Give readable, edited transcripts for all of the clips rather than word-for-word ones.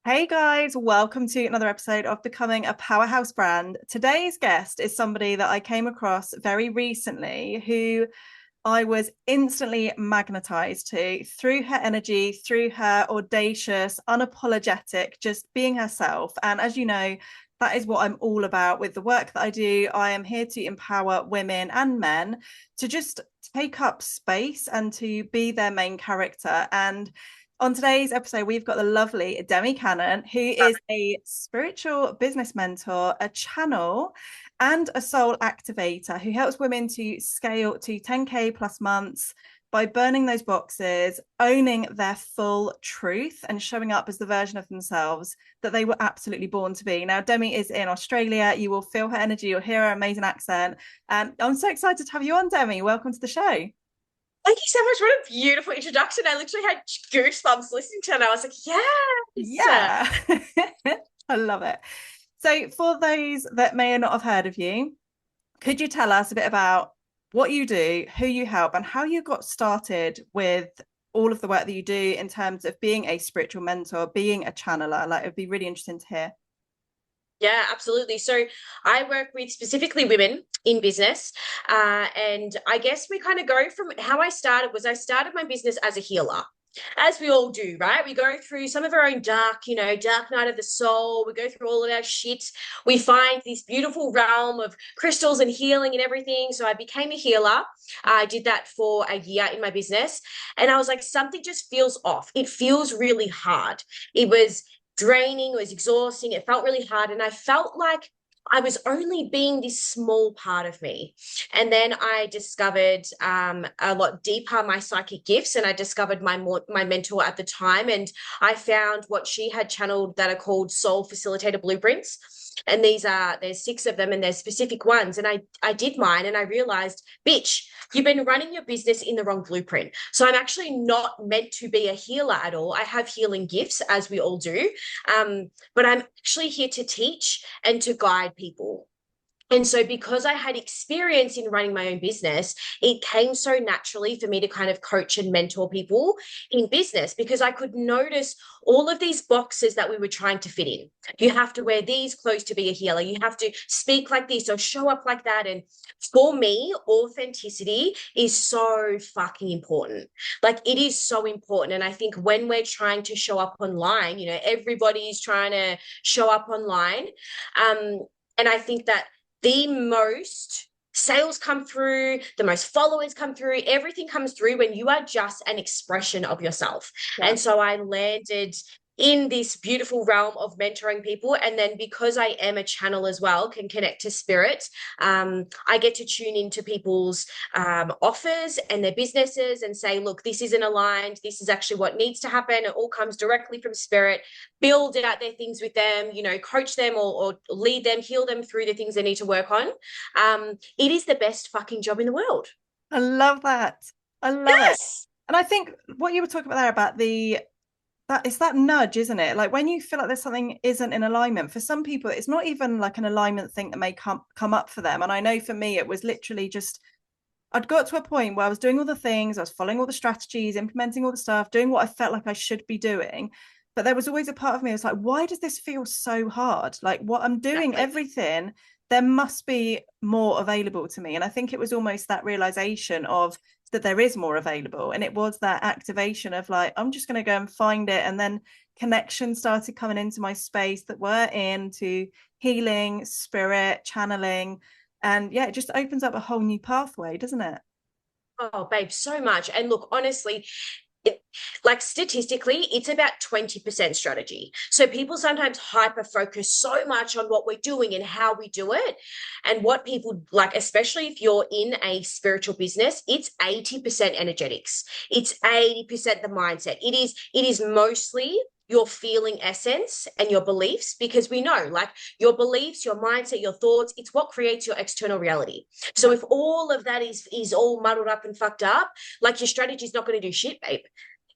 Hey guys, welcome to another episode of Becoming a Powerhouse Brand. Today's guest is somebody that I came across very recently who I was instantly magnetized to through her energy, through her audacious, unapologetic, just being herself. And as you know, that is what I'm all about with the work that I do. I am here to empower women and men to just take up space and to be their main character. And on today's episode, we've got the lovely Demmi Cannon, who is a spiritual business mentor, a channel, and a soul activator who helps women to scale to 10K plus months by burning those boxes, owning their full truth, and showing up as the version of themselves that they were absolutely born to be. Now, Demmi is in Australia. You will feel her energy, you'll hear her amazing accent. And I'm so excited to have you on, Demmi. Welcome to the show. Thank you so much. What a beautiful introduction. I literally had goosebumps listening to it. And I was like, yes. Yeah, I love it. So, for those that may not have heard of you, could you tell us a bit about what you do, who you help, and how you got started with all of the work that you do in terms of being a spiritual mentor, being a channeler? Like, it'd be really interesting to hear. Yeah, absolutely. So I work with specifically women in business. And I guess we kind of go from how I started my business as a healer. As we all do, right? We go through some of our own dark night of the soul. We go through all of our shit. We find this beautiful realm of crystals and healing and everything. So I became a healer. I did that for a year in my business. And I was like, something just feels off. It feels really hard. It was draining, it was exhausting, it felt really hard. And I felt like I was only being this small part of me. And then I discovered a lot deeper my psychic gifts, and I discovered my mentor at the time. And I found what she had channeled that are called soul facilitator blueprints. And there's six of them, and there's specific ones. And I did mine, and I realized, bitch, you've been running your business in the wrong blueprint. So I'm actually not meant to be a healer at all. I have healing gifts, as we all do. But I'm actually here to teach and to guide people. And so, because I had experience in running my own business, it came so naturally for me to kind of coach and mentor people in business, because I could notice all of these boxes that we were trying to fit in. You have to wear these clothes to be a healer. You have to speak like this or show up like that. And for me, authenticity is so fucking important. Like, it is so important. And I think when we're trying to show up online, everybody's trying to show up online. And I think that the most sales come through, the most followers come through, everything comes through when you are just an expression of yourself. Yeah. And so I landed in this beautiful realm of mentoring people. And then, because I am a channel as well, can connect to spirit, I get to tune into people's offers and their businesses and say, look, this isn't aligned. This is actually what needs to happen. It all comes directly from spirit. Build out their things with them, coach them or lead them, heal them through the things they need to work on. It is the best fucking job in the world. I love that. I love it. Yes. And I think what you were talking about there about that it's that nudge, isn't it? Like when you feel like there's something isn't in alignment. For some people, it's not even like an alignment thing that may come up for them. And I know for me, it was literally just I'd got to a point where I was doing all the things, I was following all the strategies, implementing all the stuff, doing what I felt like I should be doing. But there was always a part of me that was like, why does this feel so hard? Like what I'm doing, Exactly. everything, there must be more available to me. And I think it was almost that realization of that there is more available. And it was that activation of like, I'm just going to go and find it. And then connections started coming into my space that were into healing, spirit, channeling. And yeah, it just opens up a whole new pathway, doesn't it? Oh, babe, so much. And look, honestly, like statistically, it's about 20% strategy. So people sometimes hyper focus so much on what we're doing and how we do it. And what people like, especially if you're in a spiritual business, it's 80% energetics. It's 80% the mindset. It is mostly your feeling essence and your beliefs, because we know like your beliefs, your mindset, your thoughts, it's what creates your external reality. So Yeah. if all of that is all muddled up and fucked up, like, your strategy is not going to do shit, babe.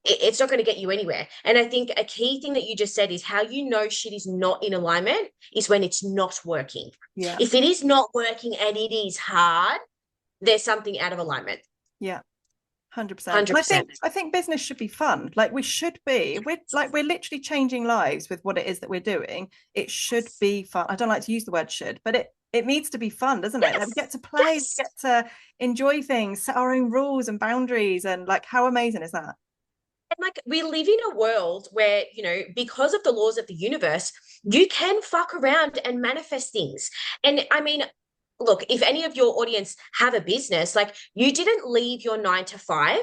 It's not going to get you anywhere. And I think a key thing that you just said is how you know shit is not in alignment is when it's not working. Yeah. If it is not working and it is hard, there's something out of alignment. Yeah. 100%. And 100%. I think business should be fun. Like we should be. We're literally changing lives with what it is that we're doing. It should be fun. I don't like to use the word should, but it needs to be fun, doesn't it? Like we Yes. get to play, we Yes. get to enjoy things, set our own rules and boundaries, and like how amazing is that? And like we live in a world where, because of the laws of the universe, you can fuck around and manifest things. And I mean, look, if any of your audience have a business, like you didn't leave your 9 to 5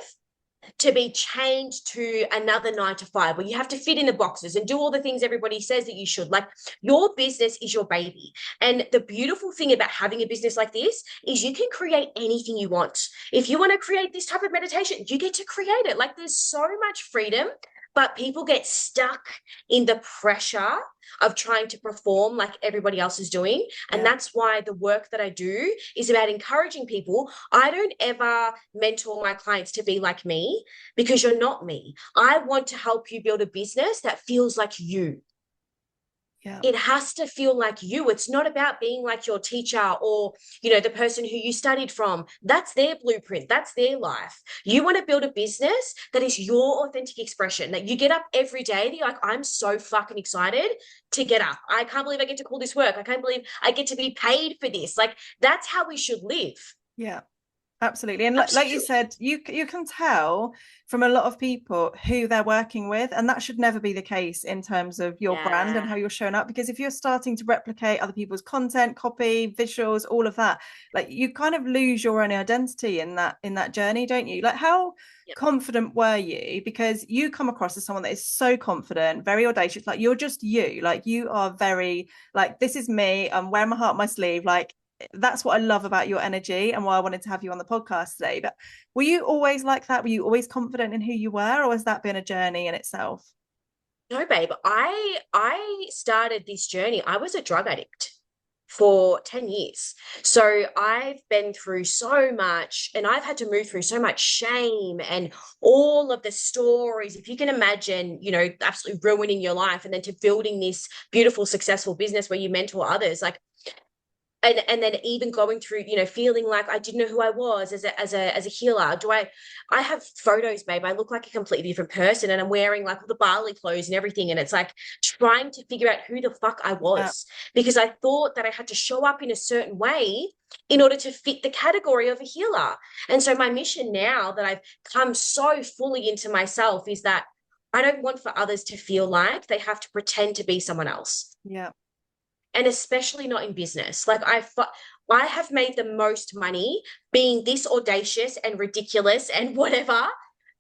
to be chained to another 9 to 5 where you have to fit in the boxes and do all the things everybody says that you should. Like your business is your baby. And the beautiful thing about having a business like this is you can create anything you want. If you want to create this type of meditation, you get to create it. Like there's so much freedom, but people get stuck in the pressure of trying to perform like everybody else is doing. And Yeah. that's why the work that I do is about encouraging people. I don't ever mentor my clients to be like me because you're not me. I want to help you build a business that feels like you. Yeah. It has to feel like you. It's not about being like your teacher or, the person who you studied from. That's their blueprint. That's their life. You want to build a business that is your authentic expression, that you get up every day and you're like, I'm so fucking excited to get up. I can't believe I get to call this work. I can't believe I get to be paid for this. Like that's how we should live. Yeah. Absolutely. And like you Absolutely. said, you can tell from a lot of people who they're working with, and that should never be the case in terms of your brand and Yeah. how you're showing up. Because if you're starting to replicate other people's content, copy, visuals, all of that, like you kind of lose your own identity in that journey, don't you? Like how Yep. confident were you? Because you come across as someone that is so confident, very audacious, like you're just you, like you are very like this is me, I'm wearing my heart on my sleeve, like that's what I love about your energy and why I wanted to have you on the podcast today. But were you always like that? Were you always confident in who you were, or has that been a journey in itself? No, babe. I started this journey. I was a drug addict for 10 years. So I've been through so much and I've had to move through so much shame and all of the stories. If you can imagine, absolutely ruining your life and then to building this beautiful, successful business where you mentor others, like and then even going through feeling like I didn't know who I was as a healer. I have photos, babe, I look like a completely different person and I'm wearing like all the Bali clothes and everything, and it's like trying to figure out who the fuck I Yeah. was because I thought that I had to show up in a certain way in order to fit the category of a healer. And so my mission now that I've come so fully into myself is that I don't want for others to feel like they have to pretend to be someone else, Yeah. and especially not in business. Like I have made the most money being this audacious and ridiculous and whatever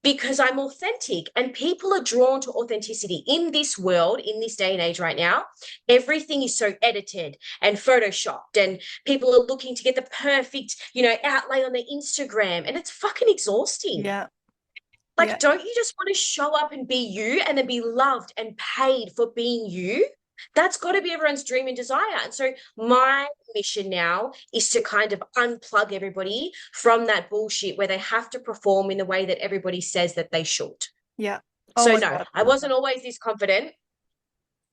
because I'm authentic, and people are drawn to authenticity in this world, in this day and age right now. Everything is so edited and photoshopped, and people are looking to get the perfect, outlay on their Instagram, and it's fucking exhausting. Yeah. Yeah. Like, don't you just want to show up and be you and then be loved and paid for being you? That's got to be everyone's dream and desire. And so my mission now is to kind of unplug everybody from that bullshit where they have to perform in the way that everybody says that they should. Yeah. Oh So my no, God. I wasn't always this confident,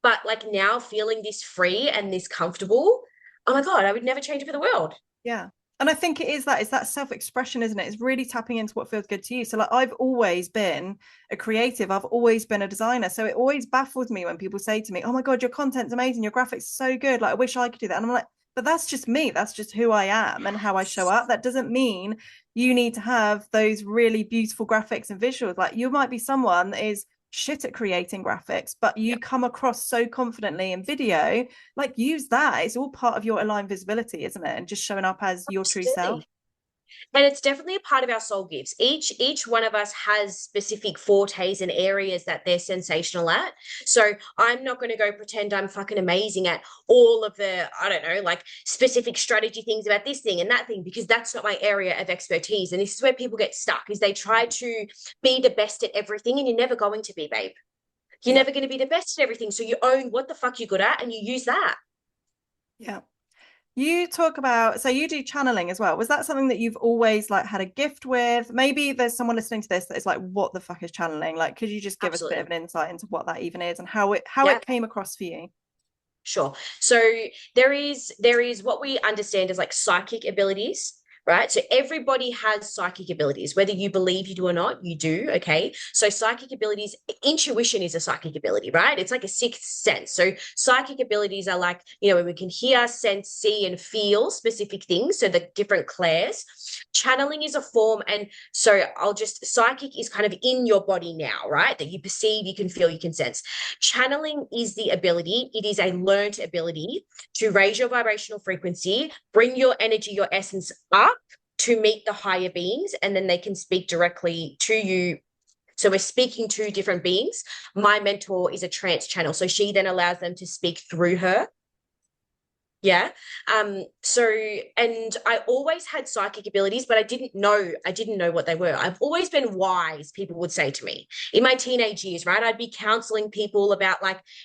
but like now feeling this free and this comfortable, oh my God, I would never change it for the world. Yeah. And I think it's that self-expression, isn't it? It's really tapping into what feels good to you. So like I've always been a creative, I've always been a designer. So it always baffles me when people say to me, oh my God, your content's amazing, your graphics are so good. Like I wish I could do that. And I'm like, but that's just me. That's just who I am and how I show up. That doesn't mean you need to have those really beautiful graphics and visuals. Like you might be someone that is shit at creating graphics, but you come across so confidently in video, like use that. It's all part of your aligned visibility, isn't it? And just showing up as your true self. Absolutely. And it's definitely a part of our soul gifts. Each one of us has specific fortes and areas that they're sensational at. So I'm not going to go pretend I'm fucking amazing at all of the, I don't know, like specific strategy things about this thing and that thing, because that's not my area of expertise. And this is where people get stuck, is they try to be the best at everything, and you're never going to be, babe. You're Yeah. never going to be the best at everything. So you own what the fuck you're good at and you use that. Yeah. You talk about, so you do channeling as well. Was that something that you've always like had a gift with? Maybe there's someone listening to this that is like, what the fuck is channeling? Like, could you just give us a bit of Absolutely. an insight into what that even is and how Yeah. it came across for you? Sure. So there is what we understand as like psychic abilities, right? So everybody has psychic abilities, whether you believe you do or not, you do. Okay. So psychic abilities, intuition is a psychic ability, right? It's like a sixth sense. So psychic abilities are like, when we can hear, sense, see, and feel specific things. So the different clairs. Channeling is a form. And so psychic is kind of in your body now, right? That you perceive, you can feel, you can sense. Channeling is the ability, it is a learned ability to raise your vibrational frequency, bring your energy, your essence up to meet the higher beings, and then they can speak directly to you. So we're speaking to different beings. My mentor is a trance channel. So she then allows them to speak through her. Yeah. So, and I always had psychic abilities, but I didn't know what they were. I've always been wise, people would say to me in my teenage years, right? I'd be counseling people about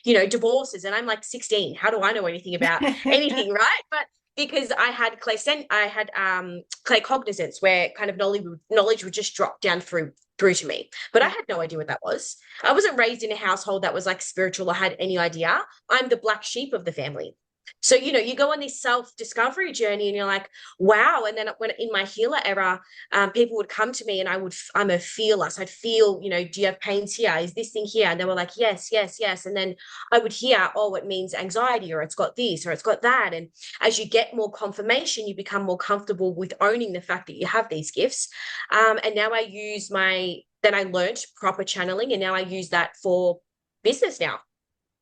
divorces, and I'm like 16. How do I know anything about anything, right? But because I had claircognizance, where kind of knowledge would just drop down through to me. But I had no idea what that was. I wasn't raised in a household that was like spiritual or had any idea. I'm the black sheep of the family. So, you go on this self-discovery journey and you're like, wow. And then when in my healer era, people would come to me and I'm a feeler. So I'd feel, do you have pains here? Is this thing here? And they were like, yes, yes, yes. And then I would hear, oh, it means anxiety, or it's got this, or it's got that. And as you get more confirmation, you become more comfortable with owning the fact that you have these gifts. And now then I learned proper channeling, and now I use that for business now.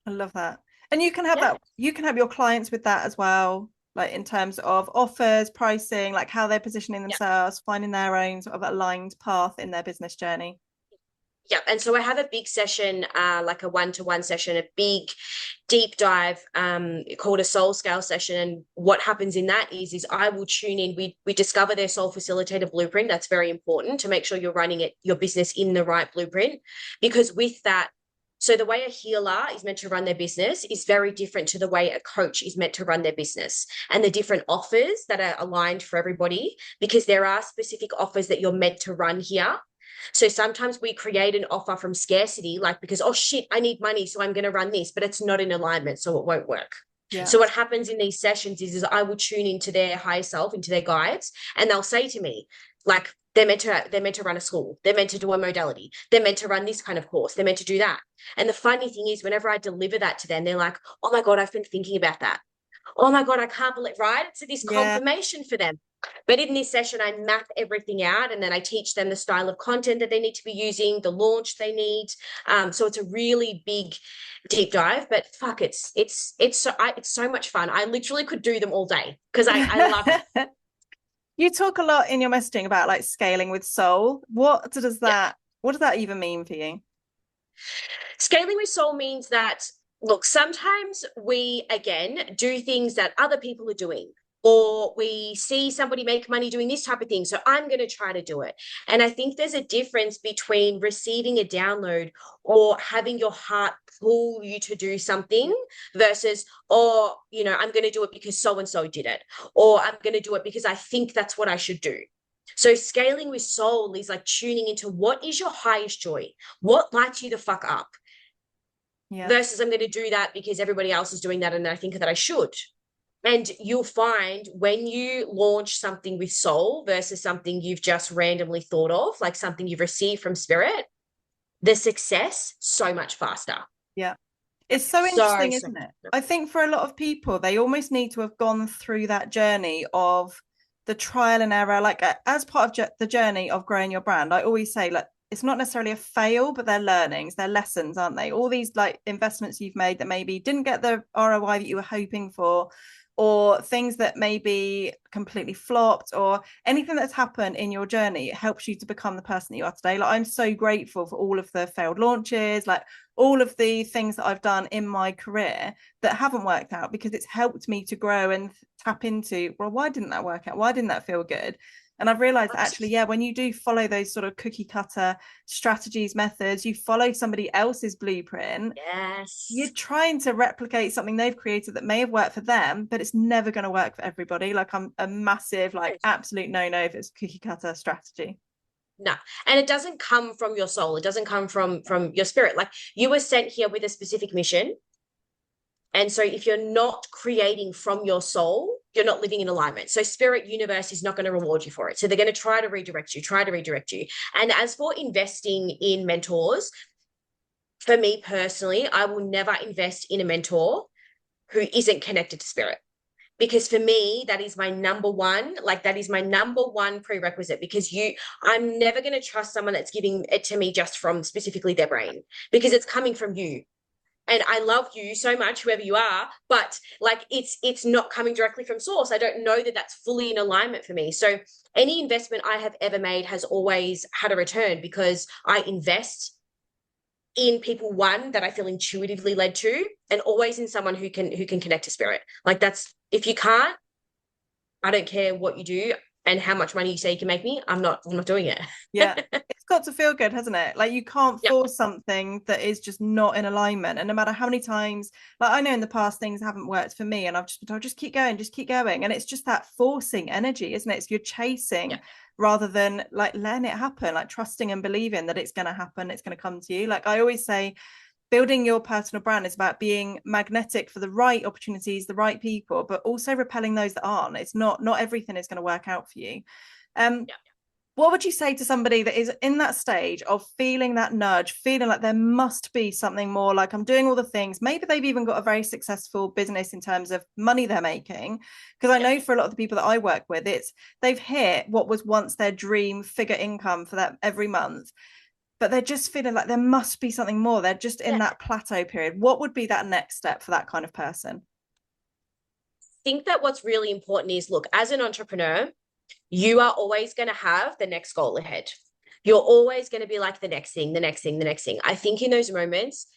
I love that. And you can have that, you can have your clients with that as well, like in terms of offers, pricing, like how they're positioning themselves, finding their own sort of aligned path in their business journey. Yeah. And so I have a big session, like a one-to-one session, a big deep dive, called a soul scale session. And what happens in that is I will tune in. We discover their soul facilitator blueprint. That's very important to make sure you're running your business in the right blueprint, because with that, so the way a healer is meant to run their business is very different to the way a coach is meant to run their business, and the different offers that are aligned for everybody, because there are specific offers that you're meant to run here. So sometimes we create an offer from scarcity, like because, oh shit, I need money, so I'm going to run this, but it's not in alignment, so it won't work. Yeah. So what happens in these sessions is I will tune into their higher self, into their guides, and they'll say to me, like, they're meant to run a school. They're meant to do a modality. They're meant to run this kind of course. They're meant to do that. And the funny thing is, whenever I deliver that to them, they're like, oh my God, I've been thinking about that. Oh my God, I can't believe, right? It's this confirmation for them. But in this session, I map everything out, and then I teach them the style of content that they need to be using, the launch they need. So it's a really big deep dive, but fuck, it's so much fun. I literally could do them all day because I love it. You talk a lot in your messaging about like scaling with soul. What does that even mean for you? Scaling with soul means that, look, sometimes we, again, do things that other people are doing, or we see somebody make money doing this type of thing, so I'm going to try to do it. And I think there's a difference between receiving a download or having your heart pull you to do something versus, I'm going to do it because so-and-so did it, or I'm going to do it because I think that's what I should do. So scaling with soul is like tuning into what is your highest joy, what lights you the fuck up, versus I'm going to do that because everybody else is doing that and I think that I should. And you'll find when you launch something with soul versus something you've just randomly thought of, like something you've received from spirit, the success so much faster. Yeah. It's so interesting, isn't it? I think for a lot of people, they almost need to have gone through that journey of the trial and error, like as part of the journey of growing your brand. I always say, like, it's not necessarily a fail, but they're learnings, they're lessons, aren't they? All these like investments you've made that maybe didn't get the ROI that you were hoping for, or things that maybe completely flopped, or anything that's happened in your journey, it helps you to become the person that you are today. Like, I'm so grateful for all of the failed launches, like all of the things that I've done in my career that haven't worked out, because it's helped me to grow and tap into, well, why didn't that work out? Why didn't that feel good? And I've realized that actually, when you do follow those sort of cookie cutter strategies, methods, you follow somebody else's blueprint. Yes. You're trying to replicate something they've created that may have worked for them, but it's never going to work for everybody. Like, I'm a massive, like, absolute no-no if it's cookie cutter strategy. No. And it doesn't come from your soul. It doesn't come from your spirit. Like, you were sent here with a specific mission. And so if you're not creating from your soul, you're not living in alignment. So spirit universe is not going to reward you for it. So they're going to try to redirect you, try to redirect you. And as for investing in mentors, for me personally, I will never invest in a mentor who isn't connected to spirit. Because for me, that is my number one, like that is my number one prerequisite because I'm never going to trust someone that's giving it to me just from specifically their brain because it's coming from you. And I love you so much, whoever you are, but like it's not coming directly from source. I don't know that that's fully in alignment for me. So any investment I have ever made has always had a return because I invest in people, one, that I feel intuitively led to, and always in someone who can connect to spirit. Like that's, if you can't, I don't care what you do and how much money you say you can make me, I'm not doing it. Yeah. It's got to feel good, hasn't it? Like you can't Yeah. force something that is just not in alignment. And no matter how many times, like I know in the past things haven't worked for me and I'll just keep going, just keep going. And it's just that forcing energy, isn't it? It's you're chasing Yeah. rather than like letting it happen, like trusting and believing that it's going to happen, it's going to come to you. Like I always say, building your personal brand is about being magnetic for the right opportunities, the right people, but also repelling those that aren't. It's not everything is going to work out for you. Um, Yeah. what would you say to somebody that is in that stage of feeling that nudge, feeling like there must be something more, like I'm doing all the things, maybe they've even got a very successful business in terms of money they're making, because I Yeah. know for a lot of the people that I work with, it's they've hit what was once their dream figure income for that every month, but they're just feeling like there must be something more, they're just in Yeah. that plateau period. What would be that next step for that kind of person? I think that what's really important is, look, as an entrepreneur, you are always going to have the next goal ahead. You're always going to be like the next thing, the next thing, the next thing. I think in those moments,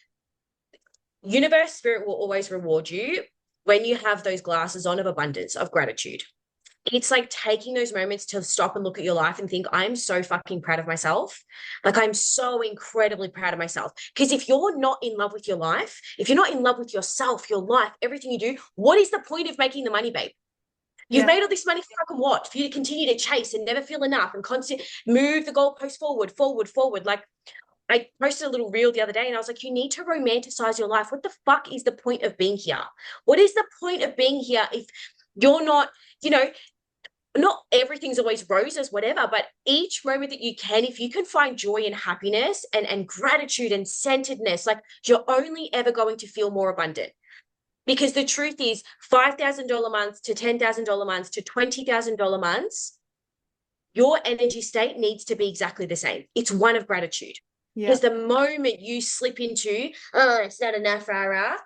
universe spirit will always reward you when you have those glasses on of abundance, of gratitude. It's like taking those moments to stop and look at your life and think, I'm so fucking proud of myself. Like, I'm so incredibly proud of myself. Because if you're not in love with your life, if you're not in love with yourself, your life, everything you do, what is the point of making the money, babe? You've Yeah. made all this money for fucking what? For you to continue to chase and never feel enough and constant move the goalpost forward, forward, forward. Like, I posted a little reel the other day and I was like, you need to romanticize your life. What the fuck is the point of being here? What is the point of being here if you're not, you know, not everything's always roses, whatever, but each moment that you can, if you can find joy and happiness and gratitude and centeredness, like you're only ever going to feel more abundant. Because the truth is, $5,000 months to $10,000 months to $20,000 months, your energy state needs to be exactly the same. It's one of gratitude. Yeah. Because the moment you slip into, oh, it's not enough, rah,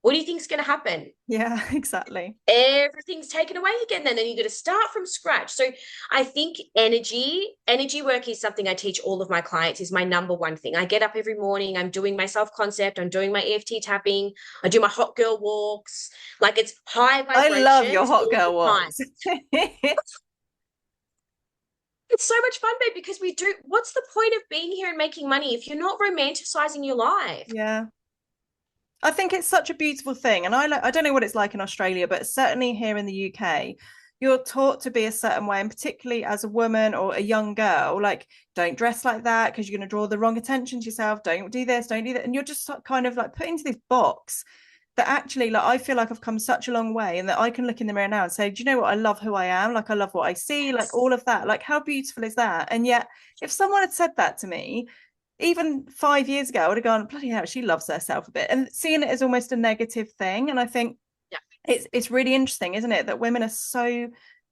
what do you think is going to happen? Yeah. Exactly. Everything's taken away again then and you got to start from scratch. So I think energy work is something I teach all of my clients, is my number one thing. I get up every morning, I'm doing my self concept, I'm doing my EFT tapping, I do my hot girl walks. Like, it's high I love your vibrations hot all girl the time. walks. It's so much fun, babe, because we do, what's the point of being here and making money if you're not romanticizing your life? Yeah. I think it's such a beautiful thing. And I don't know what it's like in Australia, but certainly here in the UK, you're taught to be a certain way. And particularly as a woman or a young girl, like, don't dress like that because you're going to draw the wrong attention to yourself. Don't do this, don't do that. And you're just kind of like put into this box that actually, like, I feel like I've come such a long way and that I can look in the mirror now and say, do you know what? I love who I am. Like, I love what I see, like all of that. Like, how beautiful is that? And yet, if someone had said that to me, even 5 years ago, I would have gone, bloody hell, she loves herself a bit, and seeing it as almost a negative thing. And I think Yeah. it's really interesting, isn't it, that women are so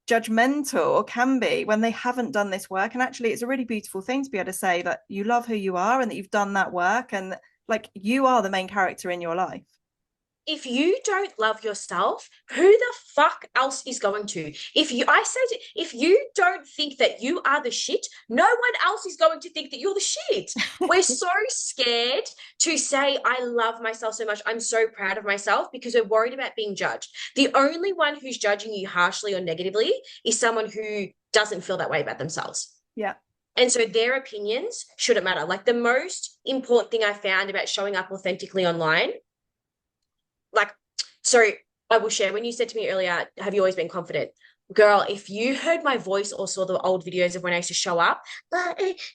judgmental, or can be, when they haven't done this work. And actually, it's a really beautiful thing to be able to say that you love who you are and that you've done that work, and like you are the main character in your life. If you don't love yourself, who the fuck else is going to? If you don't think that you are the shit, no one else is going to think that you're the shit. We're so scared to say, I love myself so much, I'm so proud of myself, because we're worried about being judged. The only one who's judging you harshly or negatively is someone who doesn't feel that way about themselves. Yeah. And so their opinions shouldn't matter. Like, the most important thing I found about showing up authentically online, like, so I will share, when you said to me earlier, have you always been confident? Girl, if you heard my voice or saw the old videos of when I used to show up,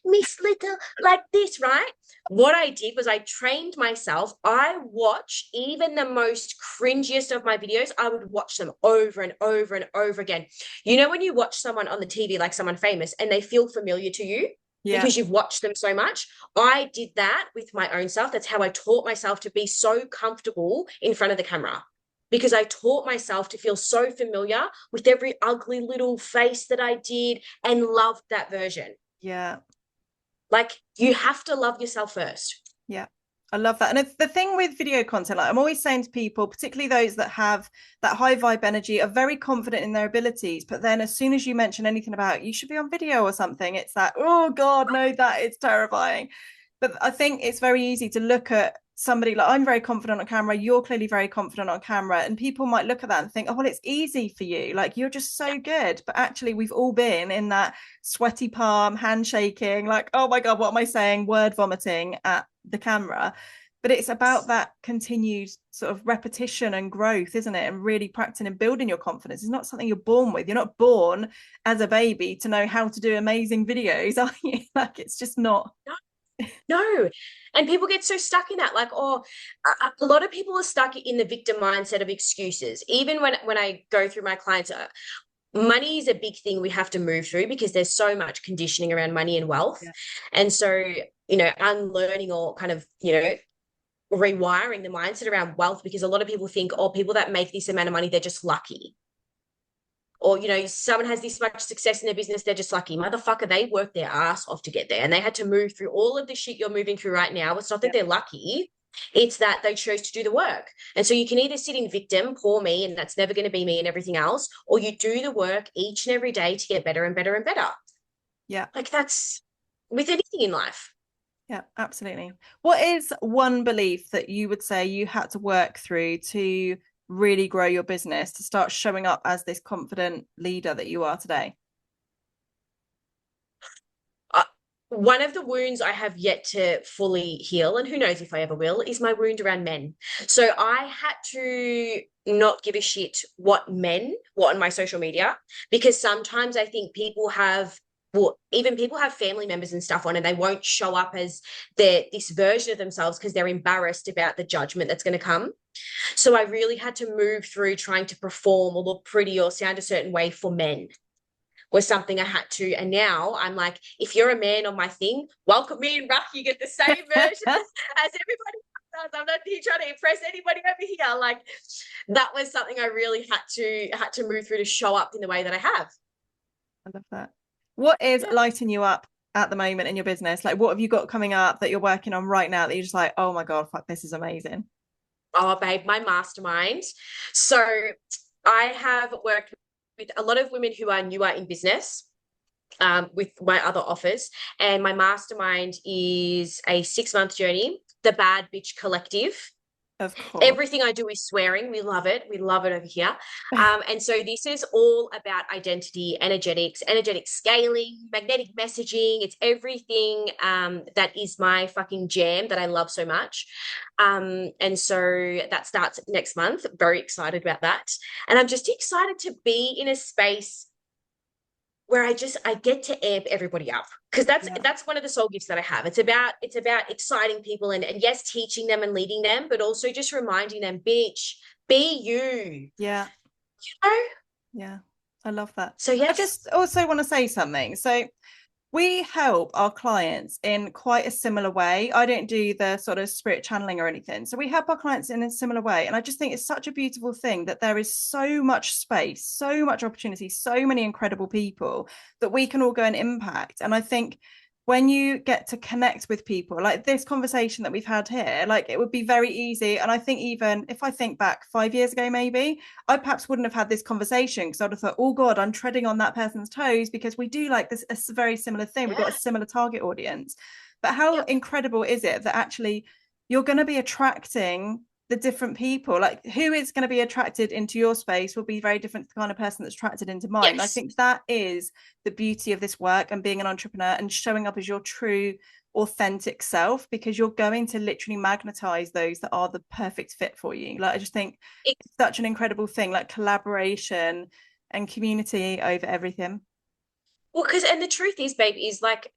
Miss Little, like this, right? What I did was I trained myself. I watch even the most cringiest of my videos, I would watch them over and over and over again. You know, when you watch someone on the TV, like someone famous, and they feel familiar to you Yeah. because you've watched them so much, I did that with my own self. That's how I taught myself to be so comfortable in front of the camera because I taught myself to feel so familiar with every ugly little face that I did and loved that version. Yeah. Like you have to love yourself first. Yeah. I love that. And it's the thing with video content, like I'm always saying to people, particularly those that have that high vibe energy, are very confident in their abilities. But then as soon as you mention anything about you should be on video or something, it's that, oh God, no, that is terrifying. But I think it's very easy to look at somebody like I'm very confident on camera, you're clearly very confident on camera, and people might look at that and think, oh well, it's easy for you, like you're just so good. But actually we've all been in that sweaty palm, handshaking, like, oh my God, what am I saying, word vomiting at the camera. But it's about that continued sort of repetition and growth, isn't it? And really practicing and building your confidence. It's not something you're born with. You're not born as a baby to know how to do amazing videos, are you? Like it's just not. No. And people get so stuck in that. Like, oh, a lot of people are stuck in the victim mindset of excuses. Even when I go through my clients, money is a big thing we have to move through because there's so much conditioning around money and wealth. Yeah. And so, you know, unlearning or kind of, you know, rewiring the mindset around wealth because a lot of people think, oh, people that make this amount of money, they're just lucky. Or, you know, someone has this much success in their business, they're just lucky. Motherfucker, they worked their ass off to get there and they had to move through all of the shit you're moving through right now. It's not that Yeah. they're lucky, it's that they chose to do the work. And so you can either sit in victim, poor me, and that's never going to be me and everything else, or you do the work each and every day to get better and better and better. Yeah. Like that's with anything in life. Yeah, absolutely. What is one belief that you would say you had to work through to really grow your business, to start showing up as this confident leader that you are today? Uh, One of the wounds I have yet to fully heal, and who knows if I ever will, is my wound around men. So I had to not give a shit what men, what on my social media, because sometimes I think people have, well, even people have family members and stuff on, and they won't show up as this version of themselves because they're embarrassed about the judgment that's going to come. So I really had to move through trying to perform or look pretty or sound a certain way for men was something I had to. And now I'm like, if you're a man on my thing, welcome me in Ruck. You get the same version as everybody else. I'm not here trying to impress anybody over here. Like that was something I really had to move through to show up in the way that I have. I love that. What is Yeah. lighting you up at the moment in your business? Like, what have you got coming up that you're working on right now that you're just like, oh my God, fuck, this is amazing? Oh, babe, my mastermind. So I have worked with a lot of women who are newer in business with my other offers. And my mastermind is a 6 month journey, the Bad Bitch Collective. Of course. Everything I do is swearing. We love it. We love it over here. And so this is all about identity, energetics, energetic scaling, magnetic messaging. It's everything that is my fucking jam that I love so much. And so that starts next month. Very excited about that. And I'm just excited to be in a space where I get to amp everybody up because Yeah. that's one of the soul gifts that I have. It's about exciting people and yes, teaching them and leading them, but also just reminding them, bitch, be you. Yeah. You know? Yeah. I love that. So I yes. just also want to say something. So we help our clients in quite a similar way. I don't do the sort of spirit channeling or anything. So we help our clients in a similar way. And I just think it's such a beautiful thing that there is so much space, so much opportunity, so many incredible people that we can all go and impact. And I think when you get to connect with people like this conversation that we've had here, like it would be very easy. And I think even if I think back 5 years ago, maybe I perhaps wouldn't have had this conversation because I'd have thought, oh God, I'm treading on that person's toes because we do like this a very similar thing. We've got a Yeah. similar target audience. But how Yep. incredible is it that actually you're going to be attracting the different people? Like who is going to be attracted into your space will be very different to the kind of person that's attracted into mine. I Yes. think that is the beauty of this work and being an entrepreneur and showing up as your true authentic self, because you're going to literally magnetize those that are the perfect fit for you. Like I just think It, it's such an incredible thing, like collaboration and community over everything. Well, because, and the truth is, babe, is like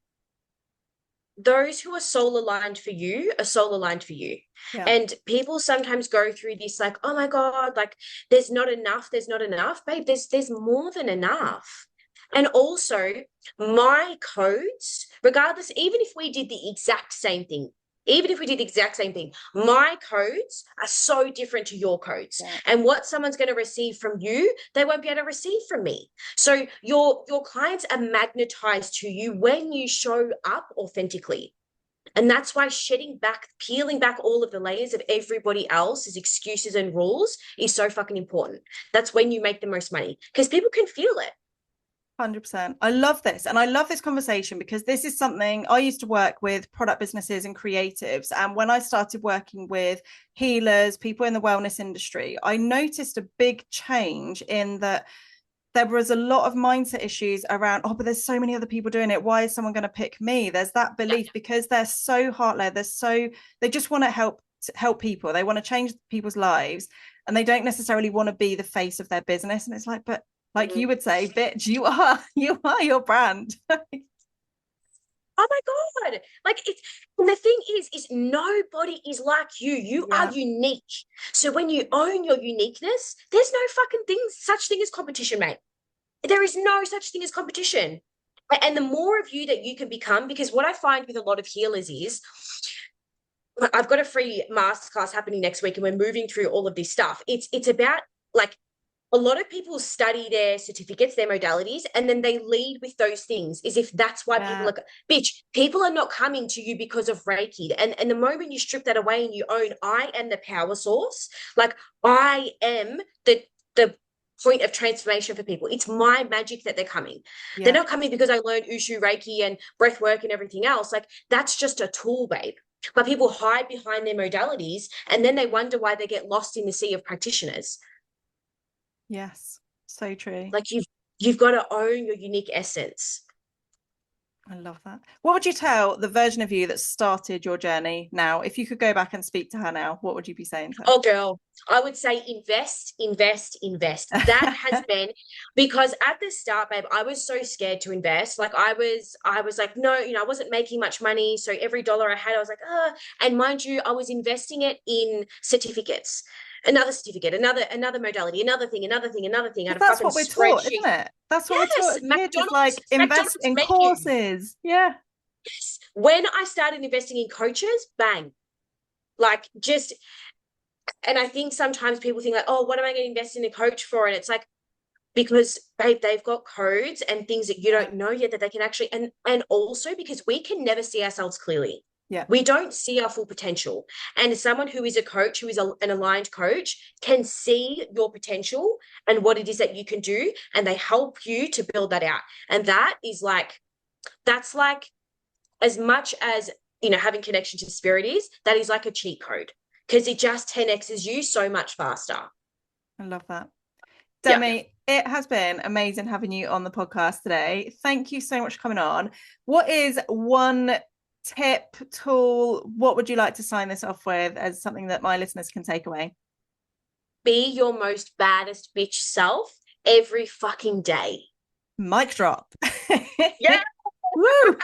those who are soul aligned for you are soul aligned for you. Yeah. And people sometimes go through this like, oh my God, like there's not enough, there's not enough. Babe, there's more than enough. And also my codes, regardless, even if we did the exact same thing, even if we did the exact same thing, my codes are so different to your codes. Yeah. And what someone's going to receive from you, they won't be able to receive from me. So your clients are magnetized to you when you show up authentically. And that's why shedding back, peeling back all of the layers of everybody else's excuses and rules is so fucking important. That's when you make the most money because people can feel it. 100%. I love this. And I love this conversation because this is something I used to work with product businesses and creatives. And when I started working with healers, people in the wellness industry, I noticed a big change in that there was a lot of mindset issues around, oh, but there's so many other people doing it. Why is someone going to pick me? There's that belief because they're so heart-led. They just want to help people. They want to change people's lives and they don't necessarily want to be the face of their business. And it's like, but like you would say, bitch, you are your brand. Oh my God. Like it's, and the thing is nobody is like you. You Yeah. are unique. So when you own your uniqueness, there's no fucking such thing as competition, mate. There is no such thing as competition. And the more of you that you can become, because what I find with a lot of healers is I've got a free masterclass happening next week and we're moving through all of this stuff. It's about like a lot of people study their certificates, their modalities, and then they lead with those things as if that's why people are, bitch, people are not coming to you because of Reiki. And the moment you strip that away and you own, I am the power source, like I am the point of transformation for people. It's my magic that they're coming. Yeah. They're not coming because I learned Ushu, Reiki, and breath work and everything else. Like that's just a tool, babe. But people hide behind their modalities and then they wonder why they get lost in the sea of practitioners. Yes, so true. Like you've got to own your unique essence. I love that. What would you tell the version of you that started your journey now? If you could go back and speak to her now, what would you be saying to her? Oh, girl, I would say invest, invest, invest. That has been because at the start, babe, I was so scared to invest. Like I was like, no, I wasn't making much money. So every dollar I had, I was like, and mind you, I was investing it in certificates. Another certificate, another modality, another thing, another thing, another thing, But out of that's fucking what we're taught, spreadsheet. isn't it? That's what we're taught Yes, as kids. It's like invest McDonald's in menu. courses. Yeah. Yes. When I started investing in coaches, bang, like just, and I think sometimes people think like, oh, what am I going to invest in a coach for? And it's like, because babe, they've got codes and things that you don't know yet that they can actually, and also because we can never see ourselves clearly. Yeah. We don't see our full potential. And someone who is a coach, who is an aligned coach, can see your potential and what it is that you can do. And they help you to build that out. And that is like, that's like as much as, having connection to spirit is, that is like a cheat code because it just 10x's you so much faster. I love that. Yeah. Demmi, it has been amazing having you on the podcast today. Thank you so much for coming on. What is one tip, tool, what would you like to sign this off with as something that my listeners can take away? Be your most baddest bitch self every fucking day. Mic drop. Yeah. Woo!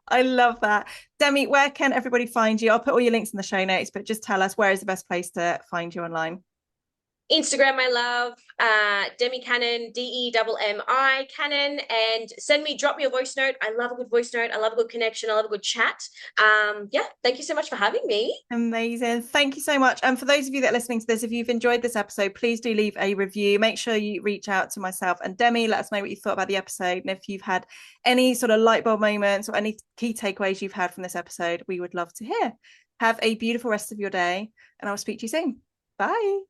I love that. Demmi, where can everybody find you? I'll put all your links in the show notes, but just tell us where is the best place to find you online. Instagram, I love Demmi Cannon, Demmi Cannon, and drop me a voice note. I love a good voice note. I love a good connection. I love a good chat. Yeah, thank you so much for having me. Amazing. Thank you so much. And for those of you that are listening to this, if you've enjoyed this episode, please do leave a review. Make sure you reach out to myself and Demmi. Let us know what you thought about the episode. And if you've had any sort of light bulb moments or any key takeaways you've had from this episode, we would love to hear. Have a beautiful rest of your day, and I'll speak to you soon. Bye.